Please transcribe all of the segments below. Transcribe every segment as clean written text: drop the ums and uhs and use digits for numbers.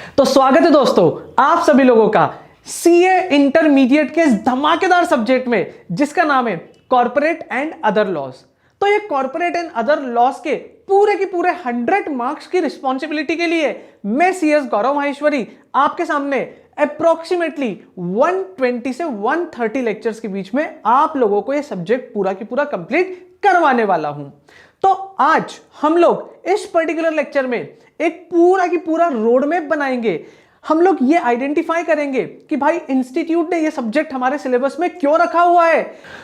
तो स्वागत है दोस्तों आप सभी लोगों का सीए इंटरमीडिएट के इस धमाकेदार सब्जेक्ट में जिसका नाम है कॉर्पोरेट एंड अदर लॉज। तो ये कॉर्पोरेट एंड अदर लॉज के पूरे 100 मार्क्स की रिस्पॉन्सिबिलिटी के लिए मैं सीएस गौरव माहेश्वरी आपके सामने अप्रोक्सीमेटली 120 से 130 लेक्चर्स के बीच में आप लोगों को ये सब्जेक्ट पूरा की पूरा कंप्लीट करवाने वाला हूं। तो आज हम लोग इस पर्टिकुलर लेक्चर में एक पूरा की पूरा रोड मैप बनाएंगे। हम लोग ये आइडेंटिफाई करेंगे कि भाई इंस्टीट्यूट ने ये सब्जेक्ट हमारे सिलेबस में क्यों रखा हुआ है।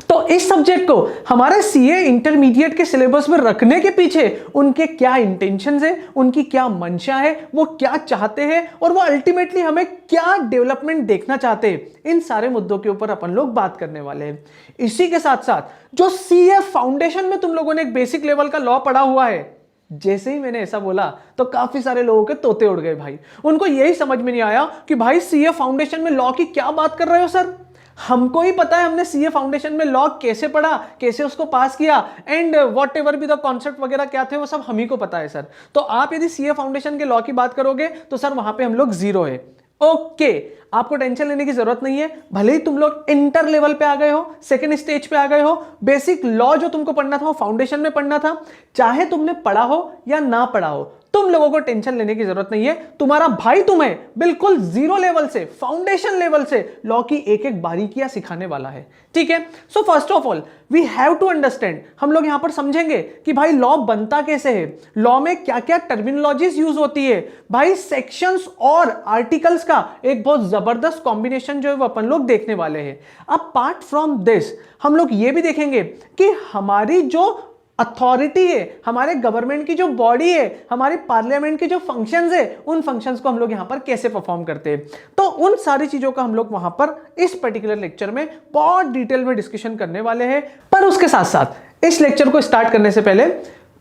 तो इस सब्जेक्ट को हमारे सीए इंटरमीडिएट के सिलेबस में रखने के पीछे उनके क्या इंटेंशंस है, उनकी क्या मंशा है, वो क्या चाहते हैं और वो अल्टीमेटली हमें क्या डेवलपमेंट देखना चाहते हैं, इन सारे मुद्दों के ऊपर अपन लोग बात करने वाले हैं। इसी के साथ साथ जो सीए फाउंडेशन में तुम लोगों ने एक बेसिक लेवल का लॉ पढ़ा हुआ है, जैसे ही मैंने ऐसा बोला तो काफी सारे लोगों के तोते उड़ गए भाई। उनको यही समझ में नहीं आया कि भाई सीए फाउंडेशन में लॉ की क्या बात कर रहे हो सर। हमको ही पता है हमने सीए फाउंडेशन में लॉ कैसे पढ़ा, कैसे उसको पास किया एंड वॉट एवर भी द कॉन्सेप्ट वगैरह क्या थे वो सब हम ही को पता है सर। तो आप यदि सीए फाउंडेशन के लॉ की बात करोगे तो सर वहां पे हम लोग जीरो है। ओके, आपको टेंशन लेने की जरूरत नहीं है। भले ही तुम लोग इंटर लेवल पे आ गए हो, सेकंड स्टेज पे आ गए हो, बेसिक लॉ जो तुमको पढ़ना था वो फाउंडेशन में पढ़ना था, चाहे तुमने पढ़ा हो या ना पढ़ा हो, तुम लोगों को टेंशन लेने की जरूरत नहीं है। तुम्हारा भाई तुम्हें बिल्कुल जीरो लेवल से, फाउंडेशन लेवल से लॉ की एक एक बारीकियां सिखाने वाला है। ठीक है, so first of all we have to understand, हम लोग यहां पर समझेंगे कि भाई लॉ बनता कैसे है, लॉ में क्या क्या टर्मिनोलॉजीज यूज होती है। भाई सेक्शंस और आर्टिकल्स का एक बहुत जबरदस्त कॉम्बिनेशन जो है वो अपन लोग देखने वाले हैं। अपार्ट फ्रॉम दिस हम लोग ये भी देखेंगे कि हमारी जो अथॉरिटी है, हमारे गवर्नमेंट की जो बॉडी है, हमारे पार्लियामेंट की जो फंक्शंस है, उन फंक्शंस को हम लोग यहां पर कैसे परफॉर्म करते हैं। तो उन सारी चीजों का हम लोग वहां पर इस पर्टिकुलर लेक्चर में बहुत डिटेल में डिस्कशन करने वाले हैं। पर उसके साथ साथ इस लेक्चर को स्टार्ट करने से पहले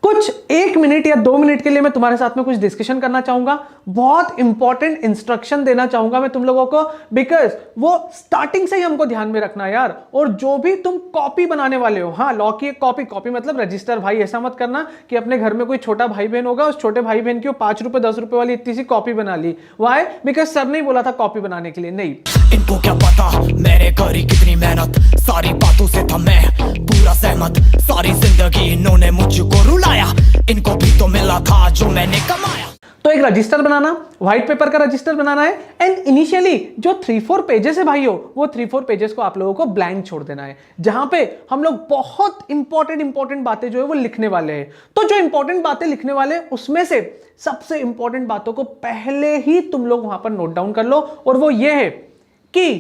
कुछ 1 मिनट या 2 मिनट के लिए मैं तुम्हारे साथ में कुछ डिस्कशन करना चाहूंगा। बहुत इंपॉर्टेंट इंस्ट्रक्शन देना चाहूंगा मैं तुम लोगों को, बिकॉज वो स्टार्टिंग से ही हमको ध्यान में रखना है यार। और जो भी तुम कॉपी बनाने वाले हो, हाँ लॉ की एक कॉपी मतलब रजिस्टर, भाई ऐसा मत करना कि अपने घर में कोई छोटा भाई बहन होगा, उस छोटे भाई बहन की 5 रुपए 10 रुपए वाली इतनी सी कॉपी बना ली। वाई? बिकॉज सर ने बोला था कॉपी बनाने के लिए, नहीं। इनको क्या पता मेरे करी कितनी मेहनत, सारी बातों से था मैं पूरा सहमत, सारी जिंदगी इन्होंने मुझको रुलाया, इनको भी तो मिला था जो मैंने कमाया। तो एक रजिस्टर बनाना, व्हाइट पेपर का रजिस्टर बनाना है एंड इनिशियली जो 3-4 पेजेस है भाइयों, वो 3-4 पेजेस को आप लोगों को ब्लैंक छोड़ देना है, जहां पे हम लोग बहुत इंपॉर्टेंट बातें जो है वो लिखने वाले हैं। तो जो इंपॉर्टेंट बातें लिखने वाले हैं उसमें से सबसे इंपॉर्टेंट बातों को पहले ही तुम लोग वहां पर नोट डाउन कर लो, और वो ये है कि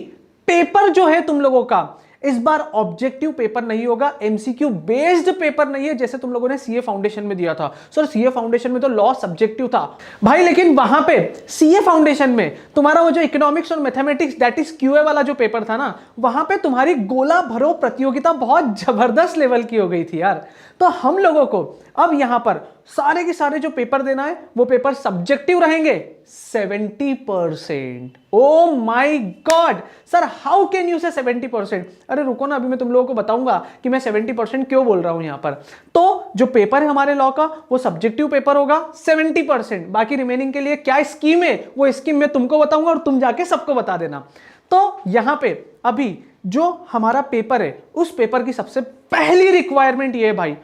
पेपर जो है तुम लोगों का इस बार ऑब्जेक्टिव पेपर नहीं होगा, एमसीक्यू बेस्ड पेपर नहीं है जैसे तुम लोगों ने सीए फाउंडेशन में दिया था। सर सीए फाउंडेशन में तो लॉ सब्जेक्टिव था भाई, लेकिन वहां पे सीए फाउंडेशन में तुम्हारा वो जो इकोनॉमिक्स और मैथमेटिक्स दैट इज क्यूए वाला जो पेपर था ना, वहां पे तुम्हारी गोला भरो प्रतियोगिता बहुत जबरदस्त लेवल की हो गई थी यार। तो हम लोगों को अब यहां पर सारे के सारे जो पेपर देना है वो पेपर सब्जेक्टिव रहेंगे 70%। Oh my God sir, how can you से 70%? अरे रुको ना, अभी मैं तुम लोगों को बताऊंगा कि मैं 70% क्यों बोल रहा हूं यहां पर। तो जो पेपर है हमारे लॉ का वो सब्जेक्टिव पेपर होगा 70%, बाकी रिमेनिंग के लिए क्या स्कीम है वो स्कीम मैं तुमको बताऊंगा और तुम जाके सबको बता देना। तो यहां पे अभी जो हमारा पेपर है उस पेपर की सबसे पहली रिक्वायरमेंट ये है भाई,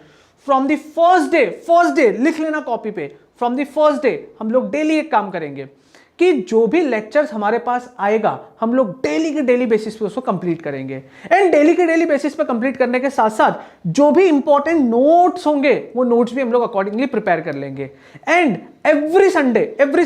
फ्रॉम द फर्स्ट डे लिख लेना कॉपी पे, फ्रॉम द फर्स्ट डे हम लोग डेली एक काम करेंगे कि जो भी लेक्चर्स हमारे पास आएगा हम लोग डेली के डेली बेसिस पे उसको कंप्लीट करेंगे। एंड डेली के डेली बेसिस पे कंप्लीट करने के साथ साथ जो भी इंपॉर्टेंट नोट्स होंगे वो नोट्स भी हम लोग अकॉर्डिंगली प्रिपेयर कर लेंगे। एंड एवरी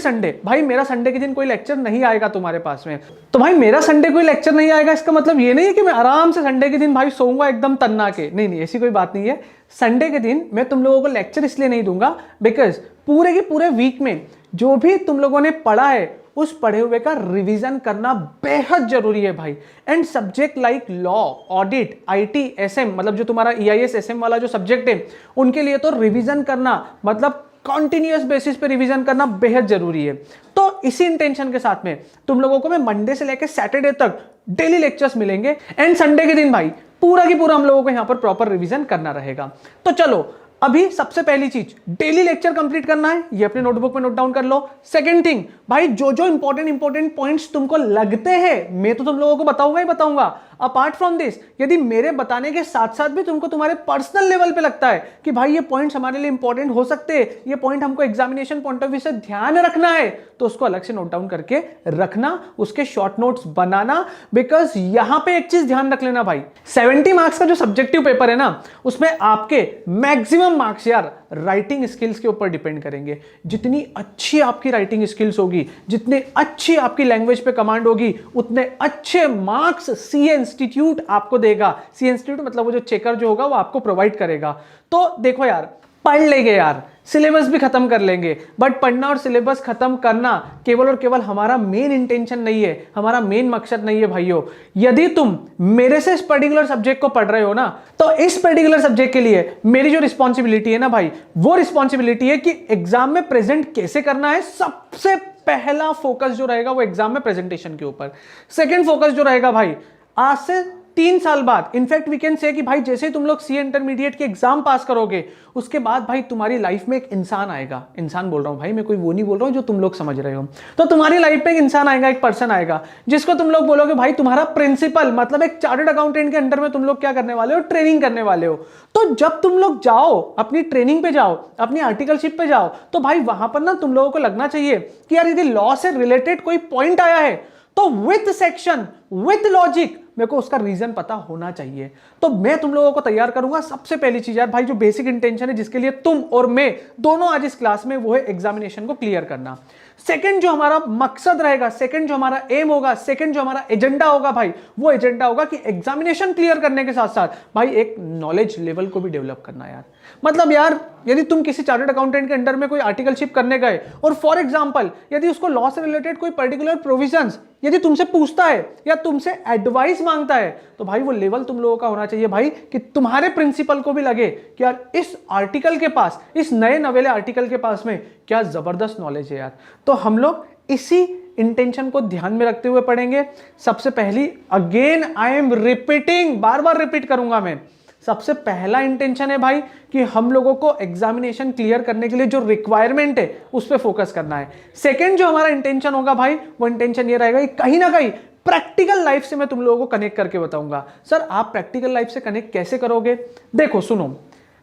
संडे भाई, मेरा संडे के दिन कोई लेक्चर नहीं आएगा तुम्हारे पास में, तो भाई मेरा संडे कोई लेक्चर नहीं आएगा इसका मतलब ये नहीं है कि मैं आराम से संडे के दिन भाई सोऊंगा एकदम तन्ना के, नहीं, ऐसी कोई बात नहीं है। संडे के दिन मैं तुम लोगों को लेक्चर इसलिए नहीं दूंगा बिकॉज पूरे के पूरे वीक में जो भी तुम लोगों ने पढ़ा है उस पढ़े हुए का रिवीजन करना बेहद जरूरी है भाई। And subject like law, audit, IT, SM, मतलब जो तुम्हारा ईआईएस एसएम वाला जो सब्जेक्ट है उनके लिए तो रिवीजन करना मतलब कॉन्टिन्यूअस बेसिस पे रिवीजन करना बेहद जरूरी है। तो इसी इंटेंशन के साथ में तुम लोगों को मैं मंडे से लेकर सैटरडे तक डेली लेक्चर्स मिलेंगे एंड संडे के दिन भाई पूरा की पूरा हम लोगों को यहां पर प्रॉपर रिवीजन करना रहेगा। तो चलो अभी सबसे पहली चीज, डेली लेक्चर कंप्लीट करना है, ये अपने नोटबुक में नोट डाउन कर लो। सेकंड थिंग भाई, जो जो इंपॉर्टेंट पॉइंट्स तुमको लगते हैं मैं तो तुम लोगों को बताऊंगा ही बताऊंगा। अपार्ट फ्रॉम दिस, यदि मेरे बताने के साथ साथ भी तुमको तुम्हारे पर्सनल लेवल पे लगता है कि भाई ये पॉइंट्स हमारे लिए इंपॉर्टेंट हो सकते हैं, ये पॉइंट हमको एग्जामिनेशन पॉइंट ऑफ व्यू से ध्यान रखना है, तो उसको अलग से नोट डाउन करके रखना, उसके शॉर्ट नोट्स बनाना। बिकॉज यहां पे एक चीज ध्यान रख लेना भाई, 70 मार्क्स का जो सब्जेक्टिव पेपर है ना, उसमें आपके मैक्सिमम मार्क्स यार राइटिंग स्किल्स के ऊपर डिपेंड करेंगे। जितनी अच्छी आपकी राइटिंग स्किल्स होगी, जितनी अच्छी आपकी लैंग्वेज पे कमांड होगी, उतने अच्छे मार्क्स सीए इंस्टीट्यूट आपको देगा। सीए इंस्टीट्यूट मतलब वो जो चेकर जो होगा वो आपको प्रोवाइड करेगा। तो देखो यार, पढ़ लेंगे यार, सिलेबस भी खत्म कर लेंगे, बट पढ़ना और सिलेबस खत्म करना केवल और केवल हमारा मेन इंटेंशन नहीं है, हमारा मेन मकसद नहीं है भाइयों। यदि तुम मेरे से इस पर्टिकुलर सब्जेक्ट को पढ़ रहे हो ना, तो इस पर्टिकुलर सब्जेक्ट के लिए मेरी जो रिस्पॉन्सिबिलिटी है ना भाई, वो रिस्पॉन्सिबिलिटी है कि एग्जाम में प्रेजेंट कैसे करना है। सबसे पहला फोकस जो रहेगा वो एग्जाम में प्रेजेंटेशन के ऊपर। सेकेंड फोकस जो रहेगा भाई, आज से 3 साल बाद, इनफैक्ट वी कैन से कि भाई जैसे ही तुम लोग सीए इंटरमीडिएट के एग्जाम पास करोगे, उसके बाद भाई तुम्हारी लाइफ में एक इंसान आएगा। इंसान बोल रहा हूं भाई, मैं कोई वो नहीं बोल रहा हूं जो तुम लोग समझ रहे हो। तो तुम्हारी लाइफ में एक इंसान आएगा, एक पर्सन आएगा, जिसको तुम लोग बोलोगे भाई तुम्हारा प्रिंसिपल, मतलब एक चार्टर्ड अकाउंटेंट के अंडर में तुम लोग क्या करने वाले हो, ट्रेनिंग करने वाले हो। तो जब तुम लोग जाओ, अपनी ट्रेनिंग पे जाओ, अपनी आर्टिकलशिप पे जाओ, तो भाई वहां पर ना तुम लोगों को लगना चाहिए कि यार यदि लॉ से रिलेटेड कोई पॉइंट आया है तो विथ सेक्शन, विथ लॉजिक मेरे को उसका रीजन पता होना चाहिए। तो मैं तुम लोगों को तैयार करूंगा। सबसे पहली चीज यार भाई, जो बेसिक इंटेंशन है जिसके लिए तुम और मैं दोनों आज इस क्लास में, वो है एग्जामिनेशन को क्लियर करना। सेकंड जो हमारा मकसद रहेगा, सेकंड जो हमारा एम होगा, सेकंड जो हमारा एजेंडा होगा भाई, वो एजेंडा होगा कि एग्जामिनेशन क्लियर करने के साथ साथ भाई एक नॉलेज लेवल को भी डेवलप करना यार। मतलब यार, यदि तुम किसी चार्टर्ड अकाउंटेंट के अंडर में कोई आर्टिकलशिप करने गए और फॉर एग्जांपल यदि उसको लॉ से रिलेटेड कोई पर्टिकुलर प्रोविजंस यदि तुमसे पूछता है या तुमसे एडवाइस मांगता है, तो भाई वो लेवल तुम लोगों का होना चाहिए भाई कि तुम्हारे प्रिंसिपल को भी लगे कि यार इस आर्टिकल के पास, इस नए नवेले आर्टिकल के पास में क्या जबरदस्त नॉलेज है यार। तो हम लोग इसी इंटेंशन को ध्यान में रखते हुए पढ़ेंगे। सबसे पहली, again I am repeating, bar bar repeat करूंगा मैं, सबसे पहला इंटेंशन है भाई कि हम लोगों को एग्जामिनेशन क्लियर करने के लिए जो रिक्वायरमेंट है उस पर फोकस करना है। सेकंड जो हमारा इंटेंशन होगा भाई, वो इंटेंशन ये रहेगा कि कहीं ना कहीं प्रैक्टिकल लाइफ से मैं तुम लोगों को कनेक्ट करके बताऊंगा। सर आप प्रैक्टिकल लाइफ से कनेक्ट कैसे करोगे? देखो सुनो,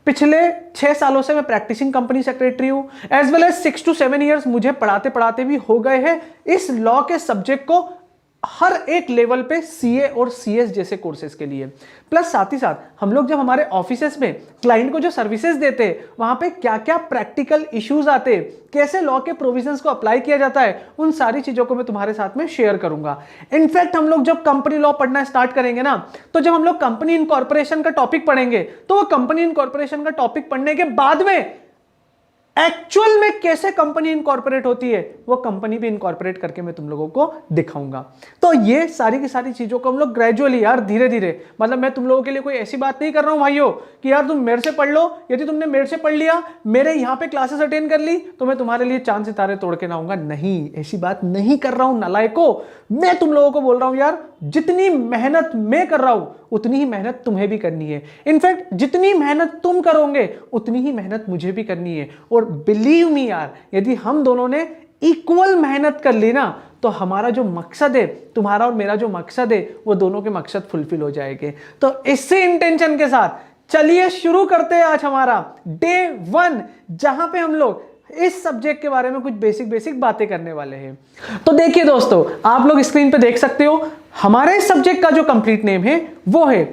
पिछले 6 सालों से मैं प्रैक्टिसिंग कंपनी सेक्रेटरी हूं, as well as 6 to 7 years मुझे पढ़ाते पढ़ाते भी हो गए हैं इस लॉ के सब्जेक्ट को हर एक लेवल पे सीए और सीएस जैसे कोर्सेज के लिए। प्लस साथ ही साथ हम लोग जब हमारे ऑफिसेस में क्लाइंट को जो सर्विसेज देते हैं, वहां पे क्या क्या प्रैक्टिकल इश्यूज आते हैं, कैसे लॉ के प्रोविजंस को अप्लाई किया जाता है, उन सारी चीजों को मैं तुम्हारे साथ में शेयर करूंगा। इनफैक्ट हम लोग जब कंपनी लॉ पढ़ना स्टार्ट करेंगे ना, तो जब हम लोग कंपनी इनकॉर्पोरेशन का टॉपिक पढ़ेंगे, तो वो कंपनी इनकॉर्पोरेशन का टॉपिक पढ़ने के बाद में एक्चुअल में कैसे कंपनी इनकॉर्पोरेट होती है, वो कंपनी भी इनकॉर्पोरेट करके मैं तुम लोगों को दिखाऊंगा। तो ये सारी की सारी चीजों को हम लोग ग्रेजुअली यार धीरे धीरे, मतलब मैं तुम लोगों के लिए कोई ऐसी बात नहीं कर रहा हूं भाइयों कि यार तुम मेरे से पढ़ लो, यदि तुमने मेरे से पढ़ लिया, मेरे यहां पे क्लासेस अटेंड कर ली, तो मैं तुम्हारे लिए चांद सितारे तोड़ के ना आऊंगा। नहीं, ऐसी बात नहीं कर रहा हूं नालायकों। मैं तुम लोगों को बोल रहा हूं यार, जितनी मेहनत मैं कर रहा हूं उतनी ही मेहनत तुम्हें भी करनी है। इनफैक्ट जितनी मेहनत तुम करोगे उतनी ही मेहनत मुझे भी करनी है। और बिलीव मी यार, यदि हम दोनों ने इक्वल मेहनत कर ली ना, तो हमारा जो मकसद है, तुम्हारा और मेरा जो मकसद है, वो दोनों के मकसद फुलफिल हो जाएंगे। तो इसी इंटेंशन के साथ चलिए शुरू करते हैं आज हमारा डे 1, जहां पे हम लोग इस सब्जेक्ट के बारे में कुछ बेसिक बातें करने वाले हैं। तो देखिए दोस्तों, आप लोग स्क्रीन पे देख सकते हो, हमारे सब्जेक्ट का जो कंप्लीट नेम है वो है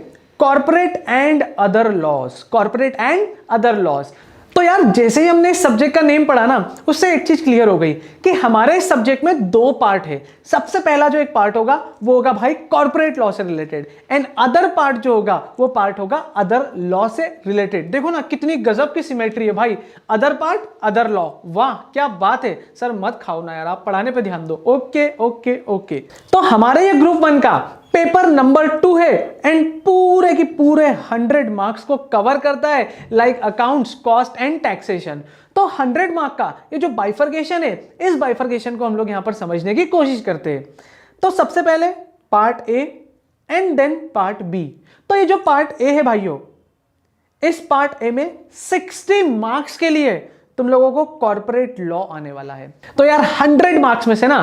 corporate and other laws. Corporate and other laws. तो यार जैसे ही हमने इस सब्जेक्ट का नेम पढ़ा ना, उससे एक चीज क्लियर हो गई कि हमारे इस सब्जेक्ट में 2 पार्ट है। सबसे पहला जो एक पार्ट होगा वो होगा भाई कॉर्पोरेट लॉ से रिलेटेड, एंड अदर पार्ट जो होगा वो पार्ट होगा अदर लॉ से रिलेटेड। देखो ना कितनी गजब की सिमेट्री है भाई, अदर पार्ट अदर लॉ। वाह क्या बात है सर, मत खाओ ना यार, आप पढ़ाने पे ध्यान दो। Okay okay okay. तो हमारे ये ग्रुप 1 का पेपर नंबर 2 है, एंड पूरे की पूरे 100 मार्क्स को कवर करता है, like accounts, cost and taxation. तो 100 मार्क का ये जो बाइफर्केशन है, इस बाइफर्केशन को हम लोग यहां पर समझने की कोशिश करते हैं। तो सबसे पहले part A and then part B. तो ये जो पार्ट ए है भाइयों, इस पार्ट ए में 60 मार्क्स के लिए तुम लोगों को कॉर्पोरेट लॉ आने वाला है। तो यार 100 मार्क्स में से ना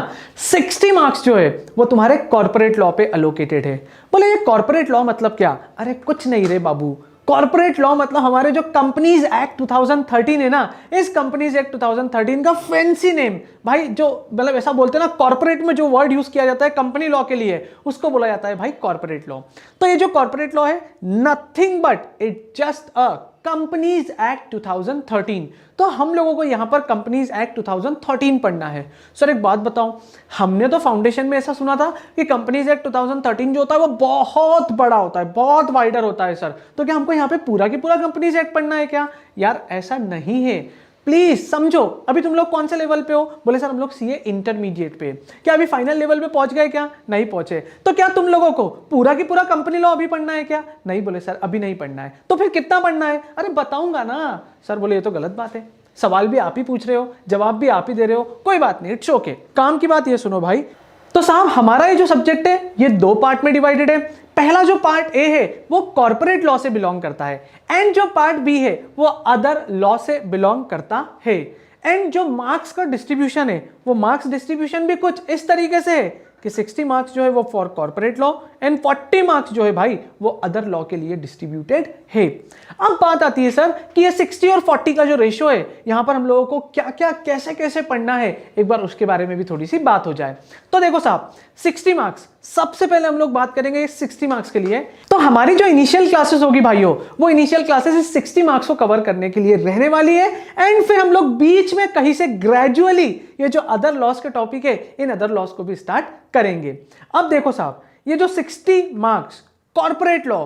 60 मार्क्स जो है वो तुम्हारे कॉर्पोरेट लॉ पे अलोकेटेड है। बोले ये कॉर्पोरेट लॉ मतलब क्या? अरे कुछ नहीं रे बाबू, कॉर्पोरेट लॉ मतलब हमारे जो कंपनीज एक्ट 2013 है ना, इस कंपनीज एक्ट 2013 का फैंसी नेम भाई, जो मतलब ऐसा बोलते हैं ना, कॉर्पोरेट में जो वर्ड यूज किया जाता है कंपनी लॉ के लिए उसको बोला जाता है भाई कॉर्पोरेट लॉ। तो ये जो कॉर्पोरेट लॉ है nothing but it just a companies act 2013। तो हम लोगों को यहां पर कंपनीज एक्ट 2013 पढ़ना है। सर एक बात बताऊं, हमने तो फाउंडेशन में ऐसा सुना था कि कंपनीज एक्ट 2013 जो होता है वो बहुत बड़ा होता है, बहुत वाइडर होता है सर। तो क्या हमको यहां पे पूरा की पूरा कंपनीज एक्ट पढ़ना है क्या? यार ऐसा नहीं है, प्लीज समझो। अभी तुम लोग कौन से लेवल पे हो? बोले सर हम लोग सीए इंटरमीडिएट पे। क्या अभी फाइनल लेवल पे पहुंच गए क्या? नहीं पहुंचे। तो क्या तुम लोगों को पूरा की पूरा कंपनी लॉ अभी पढ़ना है क्या? नहीं। बोले सर अभी नहीं पढ़ना है। तो फिर कितना पढ़ना है? अरे बताऊंगा ना। सर बोले ये तो गलत बात है, सवाल भी आप ही पूछ रहे हो, जवाब भी आप ही दे रहे हो, कोई बात नहीं, इट्स ओके। काम की बात ये सुनो भाई, तो साहब हमारा ये जो सब्जेक्ट है ये 2 पार्ट में डिवाइडेड है। पहला जो पार्ट ए है वो कॉर्पोरेट लॉ से बिलोंग करता है, एंड जो पार्ट बी है वो अदर लॉ से बिलोंग करता है। एंड जो मार्क्स का डिस्ट्रीब्यूशन है वो मार्क्स डिस्ट्रीब्यूशन भी कुछ इस तरीके से है कि 60 मार्क्स जो है वो for corporate law and 40 marks जो है भाई वो अदर लॉ के लिए डिस्ट्रीब्यूटेड है। अब बात आती है सर कि ये 60 और 40 का जो रेशियो है यहां पर हम लोगों को क्या क्या कैसे कैसे पढ़ना है, एक बार उसके बारे में भी थोड़ी सी बात हो जाए। तो देखो साहब 60 मार्क्स, सबसे पहले हम लोग बात करेंगे 60 मार्क्स के लिए। तो हमारी जो इनिशियल क्लासेस होगी भाइयों, वो इनिशियल क्लासेस इस 60 मार्क्स को कवर करने के लिए रहने वाली है। एंड फिर हम लोग बीच में कहीं से ग्रेजुअली ये जो अदर लॉस के टॉपिक है इन अदर लॉस को भी स्टार्ट करेंगे। अब देखो साहब ये जो 60 मार्क्स कॉर्पोरेट लॉ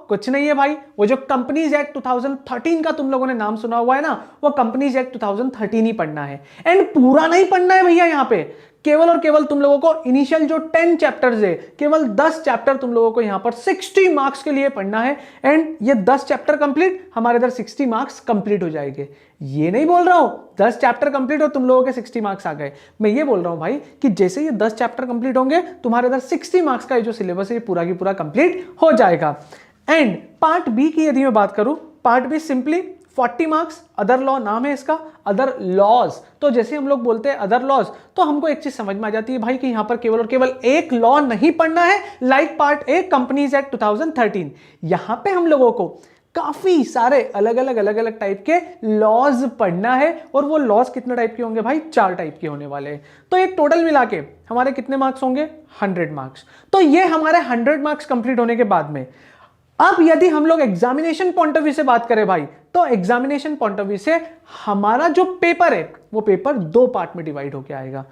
कुछ नहीं है भाई, वो जो कंपनीज एक्ट 2013 का तुम लोगों ने नाम सुना हुआ है ना, वो कंपनीज एक्ट 2013 ही पढ़ना है। एंड पूरा नहीं पढ़ना है भैया, यहां पे केवल और केवल तुम लोगों को इनिशियल जो 10 चैप्टर्स है, केवल 10 चैप्टर तुम लोगों को यहां पर 60 मार्क्स के लिए पढ़ना है। एंड ये 10 चैप्टर कंप्लीट, हमारे इधर 60 मार्क्स कंप्लीट हो जाएंगे। ये नहीं बोल रहा हूं 10 चैप्टर कंप्लीट और तुम लोगों के 60 मार्क्स आ गए, मैं ये बोल रहा हूं भाई कि जैसे ये 10 चैप्टर कंप्लीट होंगे तुम्हारे इधर 60 मार्क्स का जो सिलेबस है ये पूरा की पूरा कंप्लीट हो जाएगा। एंड पार्ट बी की यदि मैं बात करूं, part be simply 40 marks, other law नाम है इसका, अदर लॉज। तो जैसे हम लोग बोलते हैं अदर लॉज, तो हमको एक चीज समझ में आ जाती है भाई कि यहां पर केवल और केवल एक लॉ नहीं पढ़ना है like part A companies act 2013। यहां पे हम लोगों को काफी सारे अलग अलग टाइप के लॉज पढ़ना है। और वो लॉज कितने टाइप के होंगे भाई? 4 टाइप के होने वाले हैं। तो एक टोटल मिला के हमारे कितने मार्क्स होंगे? 100 मार्क्स। तो ये हमारे 100 मार्क्स कंप्लीट होने के बाद में अब यदि हम लोग एग्जामिनेशन पॉइंट ऑफ व्यू से बात करें भाई, तो एग्जामिनेशन पॉइंट ऑफ व्यू से हमारा जो पेपर है वो पेपर 2 पार्ट में डिवाइड होकर आएगा।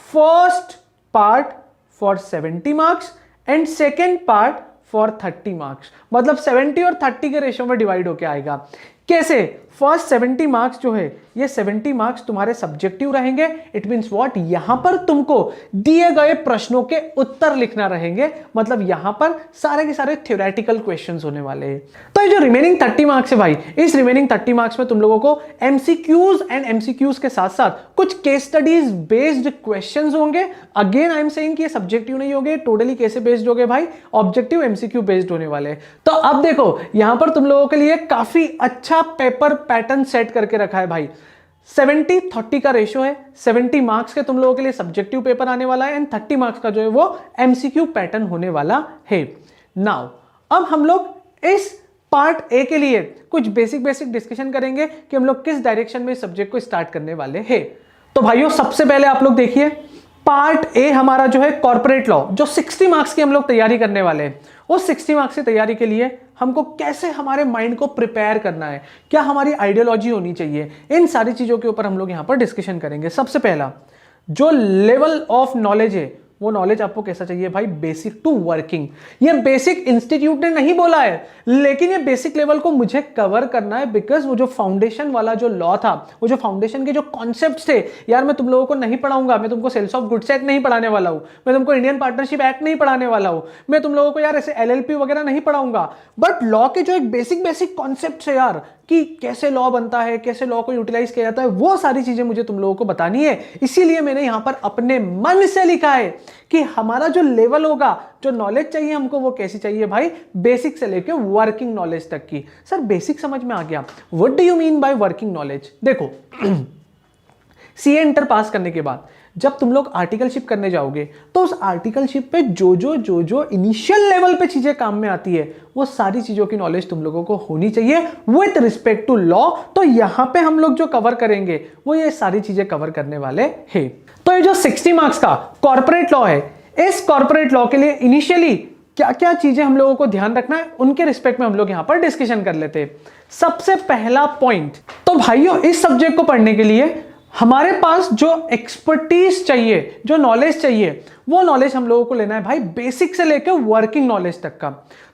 First part for 70 marks and second part for 30 marks. मतलब 70 और 30 के रेशियो में डिवाइड होकर आएगा। कैसे? फर्स्ट 70 मार्क्स जो है ये 70 मार्क्स तुम्हारे सब्जेक्टिव रहेंगे। इट मींस व्हाट, यहां पर तुमको दिए गए प्रश्नों के उत्तर लिखना रहेंगे। मतलब यहां पर सारे के सारे थ्योरेटिकल क्वेश्चंस होने वाले हैं। तो ये जो रिमेनिंग 30 मार्क्स है भाई, इस रिमेनिंग 30 मार्क्स में तुम लोगों को एमसीक्यूज एंड एमसीक्यूज के साथ साथ कुछ केस स्टडीज बेस्ड क्वेश्चंस होंगे। अगेन आई एम सेइंग कि ये सब्जेक्टिव नहीं होंगे, टोटली कैसे बेस्ड होंगे भाई? ऑब्जेक्टिव एमसीक्यू बेस्ड होने वाले। तो अब देखो यहां पर तुम लोगों के लिए काफी अच्छा पेपर पैटर्न सेट करके रखा है भाई। 70-30 का रेशियो है। 70 मार्क्स के तुम लोगों के लिए सब्जेक्टिव पेपर आने वाला है एंड 30 मार्क्स का जो है वो एमसीक्यू पैटर्न होने वाला है। नाउ अब हम लोग इस पार्ट ए के लिए कुछ बेसिक डिस्कशन करेंगे कि हम लोग किस डायरेक्शन में सब्जेक्ट को स्टार्ट करने वाले हैं। तो भाइयों सबसे पहले आप लोग देखिए पार्ट ए हमारा जो है कॉर्पोरेट लॉ, जो 60 मार्क्स की हम लोग तैयारी करने वाले हैं। उस 60 मार्क्स की तैयारी के लिए हमको कैसे हमारे माइंड को प्रिपेयर करना है, क्या हमारी आइडियोलॉजी होनी चाहिए, इन सारी चीजों के ऊपर हम लोग यहां पर डिस्कशन करेंगे। सबसे पहला जो लेवल ऑफ नॉलेज है वो नॉलेज आपको कैसा चाहिए भाई? Basic to working. ये बेसिक इंस्टीट्यूट ने नहीं बोला है, लेकिन ये बेसिक लेवल को मुझे कवर करना है। बिकॉज वो जो फाउंडेशन वाला जो लॉ था, वो जो फाउंडेशन के जो कॉन्सेप्ट्स थे यार, मैं तुम लोगों को नहीं पढ़ाऊंगा। मैं तुमको सेल्स ऑफ गुड्स एक्ट नहीं पढ़ाने वाला हूं, मैं तुमको इंडियन पार्टनरशिप एक्ट नहीं पढ़ाने वाला हूं, मैं तुम लोगों को यार ऐसे एलएलपी वगैरह नहीं पढ़ाऊंगा। बट लॉ के जो एक बेसिक कॉन्सेप्ट्स है यार, कि कैसे लॉ बनता है, कैसे लॉ को यूटिलाइज किया जाता है, वो सारी चीजें मुझे तुम लोगों को बतानी है। इसीलिए मैंने यहां पर अपने मन से लिखा है कि हमारा जो लेवल होगा, जो नॉलेज चाहिए हमको, वो कैसी चाहिए भाई, बेसिक से लेके वर्किंग नॉलेज तक की। सर बेसिक समझ में आ गया, what do you mean by working knowledge? देखो सीए इंटर पास करने के बाद जब तुम लोग आर्टिकलशिप करने जाओगे तो उस आर्टिकलशिप पे जो इनिशियल लेवल पे चीजें काम में आती है, वो सारी चीजों की नॉलेज तुम लोगों को होनी चाहिए विथ रिस्पेक्ट टू लॉ। तो यहां पे हम लोग जो कवर करेंगे वो ये सारी चीजें कवर करने वाले हैं। तो ये जो 60 मार्क्स का कॉर्पोरेट लॉ है, इस कॉर्पोरेट लॉ के लिए इनिशियली क्या क्या चीजें हम लोगों को ध्यान रखना है, उनके रिस्पेक्ट में हम लोग यहां पर डिस्कशन कर लेते हैं। सबसे पहला पॉइंट, तो भाइयों इस सब्जेक्ट को पढ़ने के लिए हमारे पास जो एक्सपर्टीज चाहिए, जो नॉलेज चाहिए, वो नॉलेज हम लोगों को लेना है भाई बेसिक से लेकर वर्किंग नॉलेज तक का।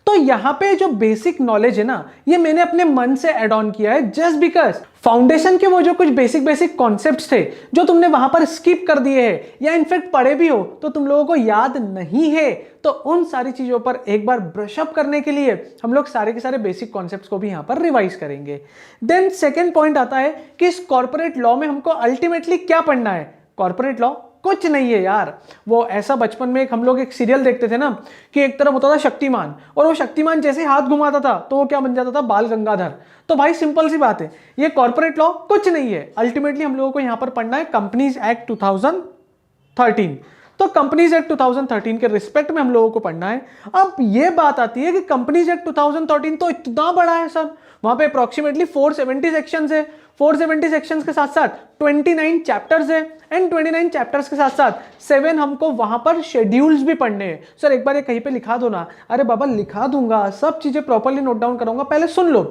तो यहां पे जो बेसिक नॉलेज है ना, ये मैंने अपने मन से ऐड ऑन किया है जस्ट बिकॉज फाउंडेशन के वो जो कुछ बेसिक कॉन्सेप्ट्स थे जो तुमने वहां पर स्किप कर दिए हैं या इनफैक्ट पढ़े भी हो तो तुम लोगों को याद नहीं है, तो उन सारी चीजों पर एक बार ब्रश अप करने के लिए हम लोग सारे के सारे बेसिक कॉन्सेप्ट्स को भी यहां पर रिवाइज करेंगे। देन सेकेंड पॉइंट आता है कि इस कॉर्पोरेट लॉ में हमको अल्टीमेटली क्या पढ़ना है। कॉर्पोरेट लॉ कुछ नहीं है यार, वो ऐसा बचपन में हम लोग एक सीरियल देखते थे ना कि एक तरफ होता था शक्तिमान, और वो शक्तिमान जैसे हाथ घुमाता था तो वो क्या बन जाता था, बाल गंगाधर। तो भाई सिंपल सी बात है, ये कॉर्पोरेट लॉ कुछ नहीं है। अल्टीमेटली हम लोगों को यहां पर पढ़ना है कंपनीज एक्ट 2013। तो कंपनीज एक्ट 2013 के रिस्पेक्ट में हम लोगों को पढ़ना है। अब ये बात आती है कि कंपनीज एक्ट 2013 तो इतना बड़ा है सर, वहां पे अप्रोक्सीमेटली 470 सेक्शंस है। 470 सेक्शंस के साथ साथ 29 चैप्टर्स है, एंड 29 चैप्टर्स के साथ साथ 7 हमको वहां पर शेड्यूल्स भी पढ़ने हैं। सर एक बार ये कहीं पे लिखा दो ना। अरे बाबा लिखा दूंगा, सब चीजें प्रॉपर्ली नोट डाउन करूंगा, पहले सुन लो।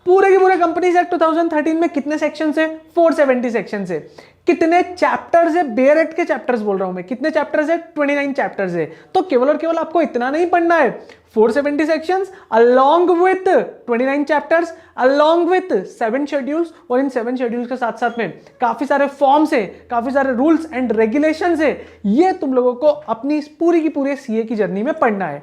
पूरे के पूरे कंपनीज एक्ट 2013 में कितने सेक्शंस है? 470 सेक्शंस है। कितने चैप्टर्स है? बेयर एक्ट के चैप्टर्स बोल रहा हूं मैं। कितने चैप्टर्स है? 29 चैप्टर्स है। तो केवल और केवल आपको इतना नहीं पढ़ना है, 470 sections along with 29 chapters along with 7 schedules, और इन 7 शेड्यूल्स के साथ साथ में काफी सारे फॉर्म्स है, काफी सारे रूल्स एंड रेगुलेशंस है। ये तुम लोगों को अपनी पूरी की पूरी सीए की जर्नी में पढ़ना है।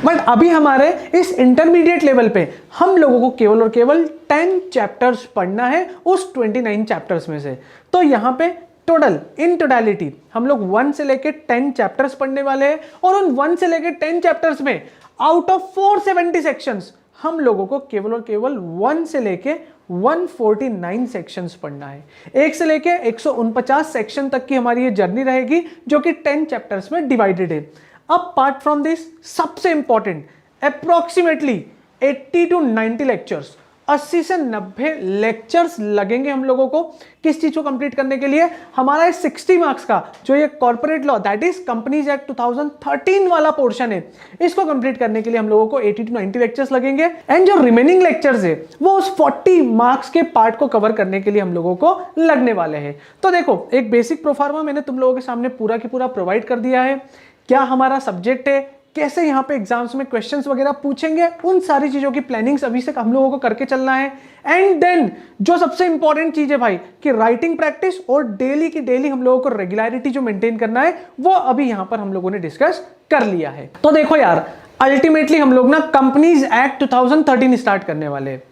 बट अभी हमारे इस इंटरमीडिएट लेवल पे हम लोगों को केवल और केवल 10 चैप्टर्स पढ़ना है उस 29 चैप्टर्स में से। तो यहां पे टोटल इन टोटलिटी हम लोग 1 से लेके 10 चैप्टर्स पढ़ने वाले हैं, और उन 1 से लेके 10 चैप्टर्स में आउट ऑफ 470 सेक्शंस हम लोगों को केवल और केवल 1 से लेके 149 सेक्शंस पढ़ना है। 1 से लेके 149 सेक्शन तक की हमारी ये जर्नी रहेगी जो कि 10 चैप्टर्स में डिवाइडेड है। अब पार्ट फ्रॉम दिस सबसे इंपॉर्टेंट, अप्रोक्सीमेटली 80 to 90 लेक्चर्स, 80 से 90 लेक्चर्स लगेंगे हम लोगों को किस चीज को कंप्लीट करने के लिए। हमारा 60 मार्क्स का जो ये corporate law that is companies act 2013 वाला पोर्शन है, इसको कंप्लीट करने के लिए हम लोगों को 80 to 90 लेक्चर्स लगेंगे, एंड जो रिमेनिंग लेक्चर्स है वो उस 40 मार्क्स के पार्ट को कवर करने के लिए हम लोगों को लगने वाले हैं। तो देखो एक बेसिक प्रोफार्मा मैंने तुम लोगों के सामने पूरा की पूरा प्रोवाइड कर दिया है। क्या हमारा सब्जेक्ट है, कैसे यहाँ पे एग्जाम्स में क्वेश्चंस वगैरह पूछेंगे, उन सारी चीजों की प्लानिंग्स अभी से हम लोगों को करके चलना है। एंड देन जो सबसे इंपॉर्टेंट चीज है भाई कि राइटिंग प्रैक्टिस और डेली की डेली हम लोगों को रेगुलरिटी जो मेंटेन करना है वो अभी यहाँ पर हम लोगों ने डिस्कस कर लिया है। तो देखो यार अल्टीमेटली हम लोग ना कंपनीज एक्ट 2013 स्टार्ट करने वाले हैं।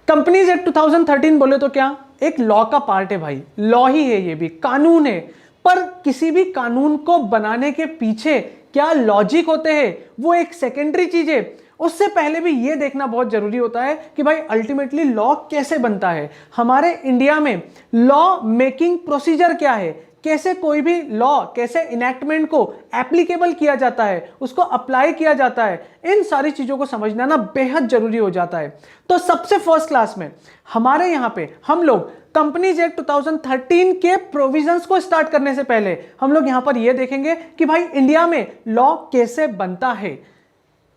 कंपनीज एक्ट 2013 बोले तो क्या, एक लॉ का पार्ट है भाई, लॉ ही है, ये भी कानून है। पर किसी भी कानून को बनाने के पीछे क्या लॉजिक होते हैं वो एक सेकेंडरी चीज है। उससे पहले भी ये देखना बहुत जरूरी होता है कि भाई अल्टीमेटली लॉ कैसे बनता है, हमारे इंडिया में लॉ मेकिंग प्रोसीजर क्या है, कैसे कोई भी लॉ, कैसे इनैक्टमेंट को एप्लीकेबल किया जाता है, उसको अप्लाई किया जाता है, इन सारी चीजों को समझना ना बेहद जरूरी हो जाता है। तो सबसे फर्स्ट क्लास में हमारे यहां पे हम लोग कंपनीज एक्ट 2013 के प्रोविजंस को स्टार्ट करने से पहले हम लोग यहां पर यह देखेंगे कि भाई इंडिया में लॉ कैसे बनता है।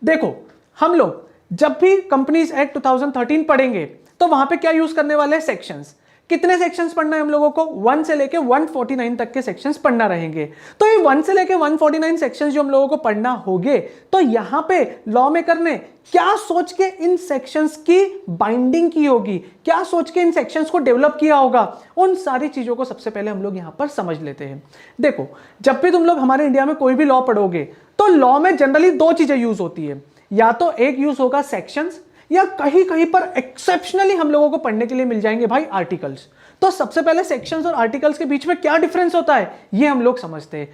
देखो हम लोग जब भी कंपनीज एक्ट 2013 पढ़ेंगे तो वहां पे क्या यूज करने वाले हैं, सेक्शंस। कितने सेक्शंस पढ़ना है हम लोगों को, 1 से लेके 149 तक के सेक्शंस पढ़ना रहेंगे। तो ये 1 से लेके 149 सेक्शंस जो हम लोगों को पढ़ना होंगे, तो यहां पे लॉ मेकर ने क्या सोच के इन सेक्शंस की बाइंडिंग की होगी, क्या सोच के इन सेक्शंस को डेवलप किया होगा, उन सारी चीजों को सबसे पहले हम लोग यहां पर समझ लेते हैं। देखो जब भी तुम लोग हमारे इंडिया में कोई भी लॉ पढ़ोगे तो लॉ में जनरली 2 चीजें यूज होती है, या तो एक यूज होगा सेक्शंस, या कहीं कहीं पर एक्सेप्शनली हम लोगों को पढ़ने के लिए मिल जाएंगे भाई आर्टिकल्स। तो सबसे पहले सेक्शंस और आर्टिकल्स के बीच में क्या डिफरेंस होता है ये हम लोग समझते हैं।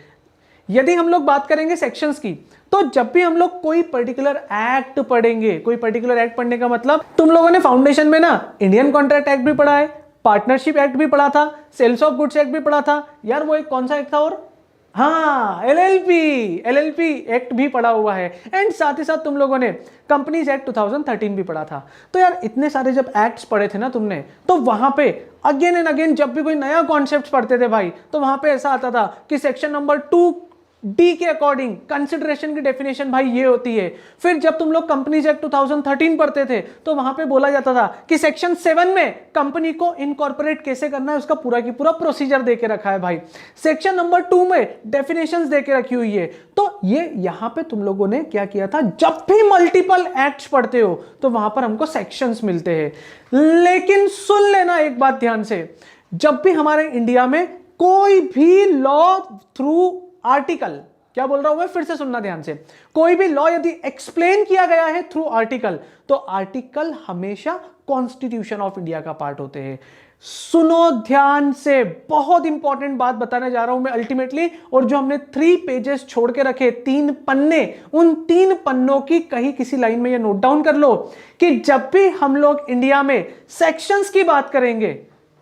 यदि हम लोग बात करेंगे सेक्शंस की, तो जब भी हम लोग कोई पर्टिकुलर एक्ट पढ़ेंगे, कोई पर्टिकुलर एक्ट पढ़ने का मतलब, तुम लोगों ने फाउंडेशन में ना इंडियन कॉन्ट्रैक्ट एक्ट भी पढ़ा है, पार्टनरशिप एक्ट भी पढ़ा था, सेल्स ऑफ गुड्स एक्ट भी पढ़ा था यार, वो एक कौन सा एक्ट था, और हाँ एलएलपी एक्ट भी पढ़ा हुआ है, एंड साथ ही साथ तुम लोगों ने कंपनीज एक्ट 2013 भी पढ़ा था। तो यार इतने सारे जब एक्ट्स पढ़े थे ना तुमने, तो वहां पे अगेन एंड अगेन जब भी कोई नया कॉन्सेप्ट पढ़ते थे भाई, तो वहां पे ऐसा आता था कि सेक्शन नंबर 2D के अकॉर्डिंग कंसिडरेशन की डेफिनेशन भाई ये होती है। फिर जब तुम लोग कंपनीज एक्ट 2013 पढ़ते थे, तो वहां पे बोला जाता था कि सेक्शन 7 में कंपनी को इनकॉर्पोरेट कैसे करना है, उसका पूरा की पूरा प्रोसीजर देके रखा है भाई। सेक्शन नंबर 2 में डेफिनेशंस देके रखी हुई है। तो ये यहां पे तुम लोगों ने क्या किया था, जब भी मल्टीपल एक्ट्स पढ़ते हो तो वहां पर हमको सेक्शंस मिलते हैं। लेकिन सुन लेना एक बात ध्यान से, जब भी हमारे इंडिया में कोई भी लॉ थ्रू आर्टिकल, क्या बोल रहा हूं मैं, फिर से सुनना ध्यान से, कोई भी लॉ यदि एक्सप्लेन किया गया है थ्रू आर्टिकल, तो आर्टिकल हमेशा कॉन्स्टिट्यूशन ऑफ इंडिया का पार्ट होते हैं। सुनो ध्यान से, बहुत इंपॉर्टेंट बात बताने जा रहा हूं मैं अल्टीमेटली, और जो हमने 3 पेजेस छोड़ के रखे, 3 पन्ने, उन 3 पन्नों की कहीं किसी लाइन में ये नोट डाउन कर लो कि जब भी हम लोग इंडिया में सेक्शंस की बात करेंगे,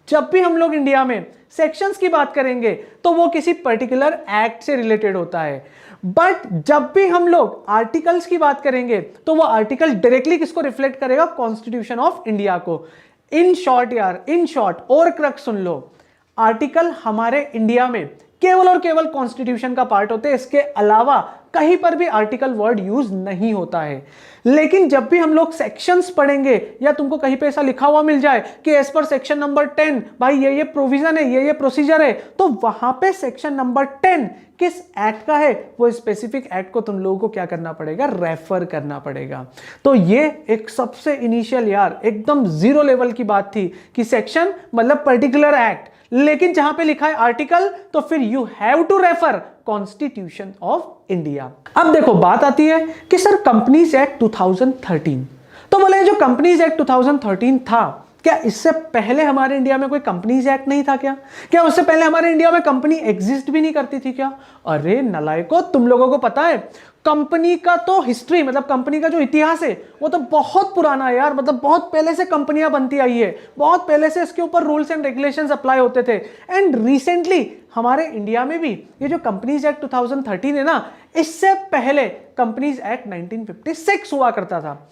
जब भी हम लोग इंडिया में सेक्शंस की बात करेंगे, तो वो किसी पर्टिकुलर एक्ट से रिलेटेड होता है। बट जब भी हम लोग आर्टिकल्स की बात करेंगे, तो वो आर्टिकल डायरेक्टली किसको रिफ्लेक्ट करेगा, कॉन्स्टिट्यूशन ऑफ इंडिया को। इन शॉर्ट यार, इन शॉर्ट, और क्रक्स सुन लो, आर्टिकल हमारे इंडिया में केवल और केवल कॉन्स्टिट्यूशन का पार्ट होते हैं, इसके अलावा कहीं पर भी आर्टिकल वर्ड यूज नहीं होता है। लेकिन जब भी हम लोग सेक्शंस पढ़ेंगे, या तुमको कहीं पे ऐसा लिखा हुआ मिल जाए कि एज पर सेक्शन नंबर 10 भाई ये प्रोविजन है, ये प्रोसीजर है, तो वहां पे सेक्शन नंबर 10 किस एक्ट का है, वो स्पेसिफिक एक्ट को तुम लोगों को क्या करना पड़ेगा, रेफर करना पड़ेगा। तो ये एक सबसे इनिशियल यार एकदम जीरो लेवल की बात थी कि सेक्शन मतलब पर्टिकुलर एक्ट, लेकिन जहां पे लिखा है आर्टिकल, तो फिर you have to refer constitution of India. अब देखो बात आती है कि सर कंपनीज एक्ट 2013, तो बोले जो कंपनीज एक्ट 2013 था, क्या इससे पहले हमारे इंडिया में कोई कंपनीज एक्ट नहीं था क्या? क्या उससे पहले हमारे इंडिया में कंपनी एग्जिस्ट भी नहीं करती थी क्या? अरे नलायको, तुम लोगों को पता है कंपनी का तो हिस्ट्री, मतलब कंपनी का जो इतिहास है वो तो बहुत पुराना है यार, मतलब बहुत पहले से कंपनियां बनती आई है, बहुत पहले से इसके ऊपर रूल्स एंड रेगुलेशंस अप्लाई होते थे। एंड रिसेंटली हमारे इंडिया में भी ये जो कंपनीज एक्ट 2013 है ना, इससे पहले कंपनीज एक्ट 1956 हुआ करता था।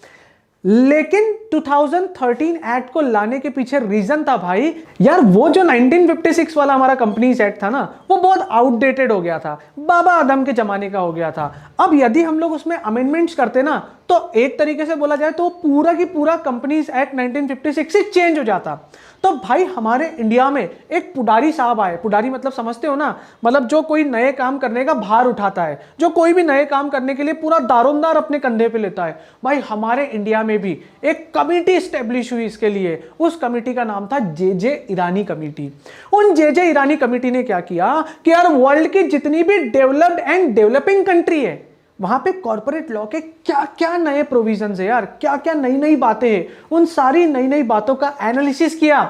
लेकिन 2013 एक्ट को लाने के पीछे रीजन था भाई, यार वो जो 1956 वाला हमारा कंपनीज एक्ट था ना, वो बहुत आउटडेटेड हो गया था, बाबा आदम के जमाने का हो गया था। अब यदि हम लोग उसमें अमेंडमेंट्स करते ना, तो एक तरीके से बोला जाए तो पूरा की पूरा कंपनीज एक्ट 1956 से चेंज हो जाता। तो भाई हमारे इंडिया में एक पुडारी साहब आए, पुडारी मतलब समझते हो ना, मतलब जो कोई नए काम करने का भार उठाता है, जो कोई भी नए काम करने के लिए पूरा दारोमदार अपने कंधे पे लेता है। भाई हमारे इंडिया में भी एक कमिटी स्टेब्लिश हुई इसके लिए, उस कमिटी का नाम था जे ईरानी कमिटी। उन जे ईरानी कमिटी ने क्या किया कि यार वर्ल्ड की जितनी भी डेवलप्ड एंड डेवलपिंग कंट्री है, वहां पे कॉर्पोरेट लॉ के क्या क्या नए प्रोविजंस है यार, क्या क्या नई नई बातें हैं, उन सारी नई नई बातों का एनालिसिस किया,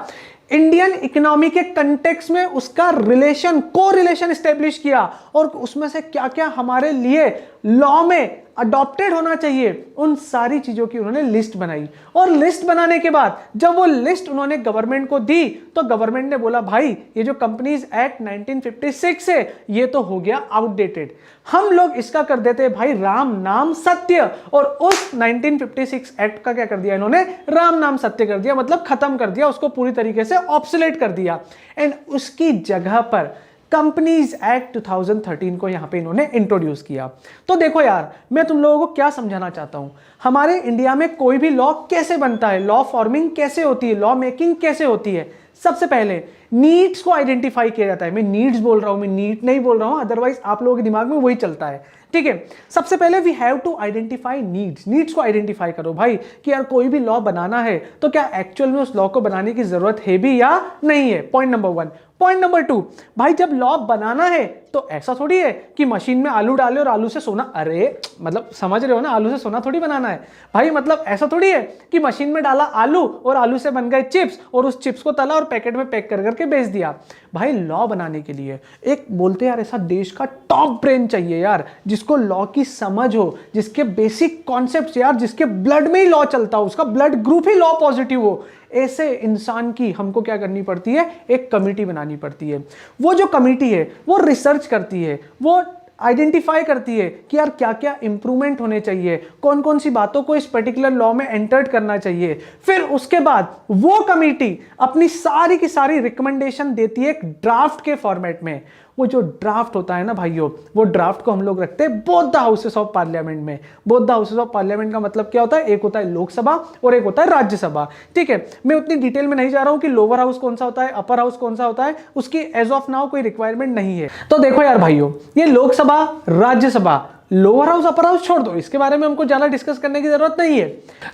इंडियन इकोनॉमी के कंटेक्स्ट में उसका रिलेशन, को रिलेशन स्टेब्लिश किया, और उसमें से क्या क्या हमारे लिए लॉ में अडॉप्टेड होना चाहिए, उन सारी चीजों की उन्होंने लिस्ट बनाई। और लिस्ट बनाने के बाद जब वो लिस्ट उन्होंने गवर्नमेंट को दी, तो गवर्नमेंट ने बोला भाई ये जो कंपनीज एक्ट 1956 है ये तो हो गया आउटडेटेड, हम लोग इसका कर देते हैं भाई राम नाम सत्य। और उस 1956 एक्ट का क्या कर दिया इन्होंने, राम नाम सत्य कर दिया, मतलब खत्म कर दिया उसको, पूरी तरीके से ऑब्सोलेट कर दिया। एंड उसकी जगह पर कंपनीज एक्ट 2013 को यहां पे इन्होंने इंट्रोड्यूस किया। तो देखो यार, मैं तुम लोगों को क्या समझाना चाहता हूं, हमारे इंडिया में कोई भी लॉ कैसे बनता है, लॉ फॉर्मिंग कैसे होती है, लॉ मेकिंग कैसे होती है। सबसे पहले नीड्स को आइडेंटिफाई किया जाता है। मैं नीड्स बोल रहा हूं, मैं नीड नहीं बोल रहा हूं, अदरवाइज आप लोगों के दिमाग में वही चलता है, ठीक है। सबसे पहले we have to identify needs, needs को आइडेंटिफाई करो भाई कि यार कोई भी लॉ बनाना है तो क्या एक्चुअल में उस लॉ को बनाने की जरूरत है भी या नहीं है, पॉइंट नंबर 1। पॉइंट नंबर 2, भाई जब लॉ बनाना है तो ऐसा थोड़ी है कि मशीन में आलू डाले और आलू से सोना, अरे मतलब समझ रहे हो ना, आलू से सोना थोड़ी बनाना है भाई। मतलब ऐसा थोड़ी है कि मशीन में डाला आलू और आलू से बन गए चिप्स और उस चिप्स को तला और पैकेट में पैक कर करके बेच दिया। भाई लॉ बनाने के लिए एक बोलते यार ऐसा देश का टॉप ब्रेन चाहिए यार, जिसको लॉ की समझ हो, जिसके बेसिक कॉन्सेप्ट्स यार, जिसके ब्लड में ही लॉ चलता हो, उसका ब्लड ग्रुप ही लॉ पॉजिटिव हो। ऐसे इंसान की हमको क्या करनी पड़ती है, एक कमेटी बनानी पड़ती है। वो जो कमेटी है वो रिसर्च करती है, वो आइडेंटिफाई करती है कि यार क्या क्या इंप्रूवमेंट होने चाहिए, कौन कौन सी बातों को इस पर्टिकुलर लॉ में एंटर्ड करना चाहिए। फिर उसके बाद वो कमेटी अपनी सारी की सारी रिकमेंडेशन देती है एक ड्राफ्ट के फॉर्मेट में। वो जो ड्राफ्ट होता है ना भाइयों, वो ड्राफ्ट को हम लोग रखते हैं both the houses of parliament में। Both the houses of parliament का मतलब क्या होता है, एक होता है लोकसभा और एक होता है राज्यसभा। ठीक है, मैं उतनी डिटेल में नहीं जा रहा हूं कि लोअर हाउस कौन सा होता है, अपर हाउस कौन सा होता है, उसकी एज ऑफ नाउ कोई रिक्वायरमेंट नहीं है। तो देखो यार भाइयों, ये Lok Sabha, Rajya Sabha, lower house upper house छोड़ दो, इसके बारे में हमको ज्यादा डिस्कस करने की जरूरत नहीं है।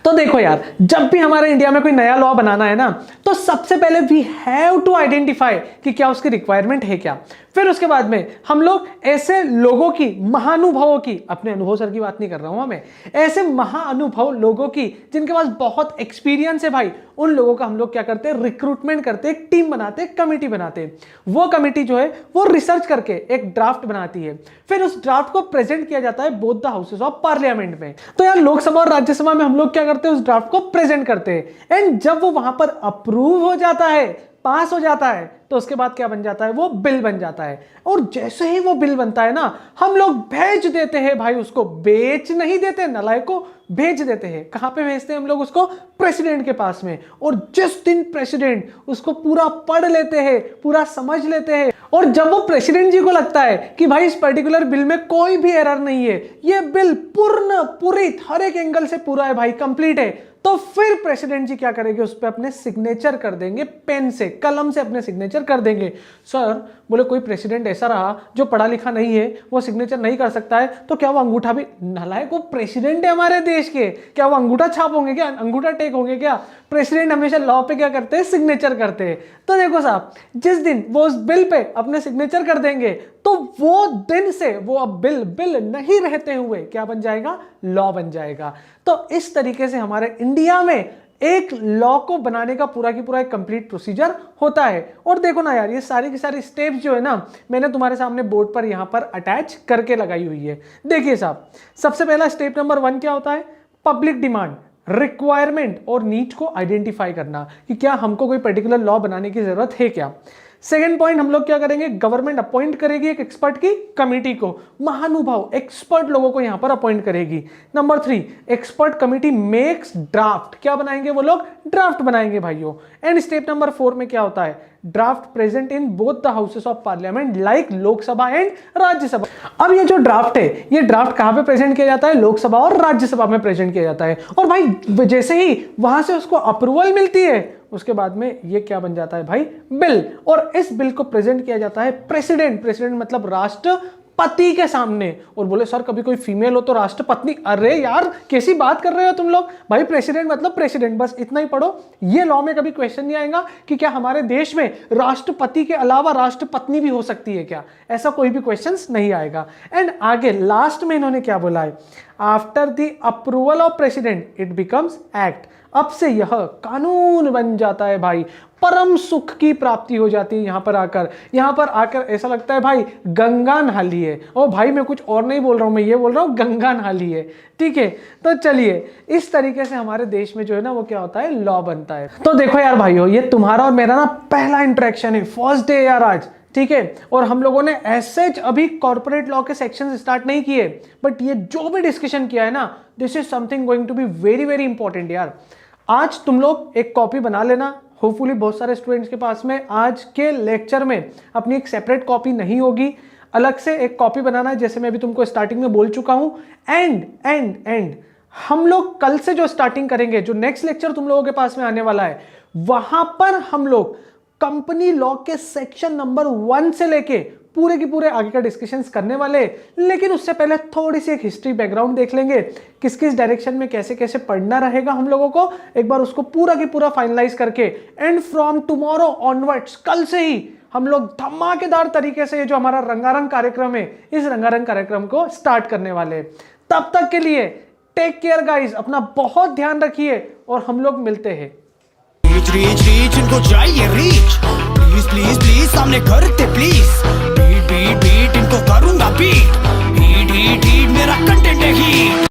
तो देखो यार, जब भी हमारे इंडिया में कोई नया लॉ बनाना है ना, तो सबसे पहले वी हैव टू आइडेंटिफाई कि क्या उसकी रिक्वायरमेंट है क्या। फिर उसके बाद में हम लोग ऐसे लोगों की, महानुभवों की, अपने अनुभव सर की बात नहीं कर रहा हूं मैं, ऐसे महाअनुभव लोगों की जिनके पास बहुत एक्सपीरियंस है भाई, उन लोगों का हम लोग क्या करते हैं, रिक्रूटमेंट करते हैं, टीम बनाते हैं, कमेटी बनाते हैं। वो कमेटी जो है वो रिसर्च करके एक ड्राफ्ट बनाती है। फिर उस ड्राफ्ट को प्रेजेंट किया जाता है both the houses of parliament में। तो यार लोकसभा और राज्यसभा में हम लोग क्या करते हैं, उस ड्राफ्ट को प्रेजेंट करते हैं। एंड जब वो वहां पर अप्रूव हो जाता है, पास हो जाता है, तो उसके बाद क्या बन जाता है, वो बिल बन जाता है। और जैसे ही वो बिल बनता है ना, हम लोग भेज देते हैं भाई उसको, बेच नहीं देते नालायक को, भेज देते हैं। कहां पे भेजते हैं हम लोग उसको, प्रेसिडेंट के पास में। और जिस दिन प्रेसिडेंट उसको पूरा पढ़ लेते हैं, पूरा समझ लेते हैं, और जब वो प्रेसिडेंट जी को लगता है कि भाई इस पर्टिकुलर बिल में कोई भी एरर नहीं है, ये बिल पूरी हर एक एंगल से पूरा है भाई, कंप्लीट है, तो फिर प्रेसिडेंट जी क्या करेंगे, उस पर अपने सिग्नेचर कर देंगे, पेन से, कलम से अपने सिग्नेचर कर देंगे। सर बोले कोई प्रेसिडेंट ऐसा रहा जो पढ़ा लिखा नहीं है, वो सिग्नेचर नहीं कर सकता है, तो क्या वो अंगूठा भी, नालायक वो प्रेसिडेंट है हमारे देश के, क्या वो अंगूठा छाप होंगे क्या, अंगूठा टेक होंगे क्या? प्रेसिडेंट हमेशा लॉ पे क्या करते हैं, सिग्नेचर करते हैं। तो देखो साहब, जिस दिन वो उस बिल पे अपने सिग्नेचर कर देंगे, तो वो दिन से वो अब बिल नहीं रहते हुए क्या बन जाएगा, लॉ बन जाएगा। तो इस तरीके से हमारे इंडिया में एक लॉ को बनाने का पूरा की पूरा एक कंप्लीट प्रोसीजर होता है। और देखो ना यार, ये सारी की सारी स्टेप्स जो है ना, मैंने तुम्हारे सामने बोर्ड पर यहां पर अटैच करके लगाई हुई है। देखिए साहब, सबसे पहला स्टेप नंबर 1 क्या होता है, पब्लिक डिमांड, रिक्वायरमेंट और नीड को आइडेंटिफाई करना कि क्या हमको कोई पर्टिकुलर लॉ बनाने की जरूरत है क्या। सेकेंड पॉइंट, हम लोग क्या करेंगे, गवर्नमेंट अपॉइंट करेगी एक एक्सपर्ट की कमेटी को, महानुभाव एक्सपर्ट लोगों को यहां पर अपॉइंट करेगी। Number 3, expert committee makes draft, क्या बनाएंगे वो लोग, ड्राफ्ट बनाएंगे भाइयों। एंड स्टेप नंबर 4 में क्या होता है, draft present in both the houses of parliament like Lok Sabha and Rajya Sabha. अब ये जो ड्राफ्ट है, ये ड्राफ्ट कहां पे प्रेजेंट किया जाता है, लोकसभा और राज्यसभा में प्रेजेंट किया जाता है। और भाई जैसे ही वहां से उसको अप्रूवल मिलती है, उसके बाद में ये क्या बन जाता है भाई, बिल। और इस बिल को प्रेजेंट किया जाता है प्रेसिडेंट मतलब राष्ट्रपति के सामने। और बोले सर कभी कोई फीमेल हो तो राष्ट्रपत्नी, अरे यार कैसी बात कर रहे हो तुम लोग, भाई प्रेसिडेंट मतलब प्रेसिडेंट, बस इतना ही पढ़ो। ये लॉ में कभी क्वेश्चन नहीं आएगा कि क्या हमारे देश में राष्ट्रपति के अलावा राष्ट्रपत्नी भी हो सकती है क्या, ऐसा कोई भी क्वेश्चन नहीं आएगा। एंड आगे लास्ट में इन्होंने क्या बोला है, after the approval of president it becomes act. अब से यह कानून बन जाता है भाई, परम सुख की प्राप्ति हो जाती है। यहां पर आकर ऐसा लगता है भाई गंगा नहा ली है। और भाई मैं कुछ और नहीं बोल रहा हूं, मैं ये बोल रहा हूं गंगा नहा ली है। ठीक है, तो चलिए इस तरीके से हमारे देश में जो है ना वो क्या होता है, लॉ बनता है। तो देखो यार भाइयों, ये तुम्हारा और मेरा ना पहला इंटरेक्शन है, फर्स्ट डे यार आज। ठीक है, और हम लोगों ने ऐसे अभी कॉर्पोरेट लॉ के सेक्शंस स्टार्ट नहीं किए, बट ये जो भी डिस्कशन किया है ना, this is something going to be very very important यार। आज तुम लोग एक कॉपी बना लेना, होपफुली बहुत सारे स्टूडेंट्स के पास में आज के लेक्चर में अपनी एक सेपरेट कॉपी नहीं होगी, अलग से एक कॉपी बनाना है, जैसे मैं अभी तुमको स्टार्टिंग में बोल चुका हूं। एंड हम लोग कल से जो स्टार्टिंग करेंगे, जो नेक्स्ट लेक्चर तुम लोगों के पास में आने वाला है, वहां पर हम लोग कंपनी लॉ के सेक्शन नंबर 1 से लेके पूरे की पूरे आगे का डिस्कशंस करने वाले। लेकिन उससे पहले थोड़ी सी एक हिस्ट्री बैकग्राउंड देख लेंगे, किस किस डायरेक्शन में कैसे कैसे पढ़ना रहेगा हम लोगों को, एक बार उसको पूरा की पूरा फाइनलाइज करके एंड फ्रॉम टुमारो ऑनवर्ड्स, कल से ही हम लोग धमाकेदार तरीके से ये जो हमारा रंगारंग कार्यक्रम है, इस रंगारंग कार्यक्रम को स्टार्ट करने वाले हैं। तब तक के लिए टेक केयर गाइस, अपना बहुत ध्यान रखिए और हम लोग मिलते हैं। रीच रीच रीच इनको चाहिए रीच, प्लीज प्लीज प्लीज सामने करते प्लीज, बीट बीट बीट इनको करूंगा बीट, हीट हीट हीट मेरा कंटेंट है हीट।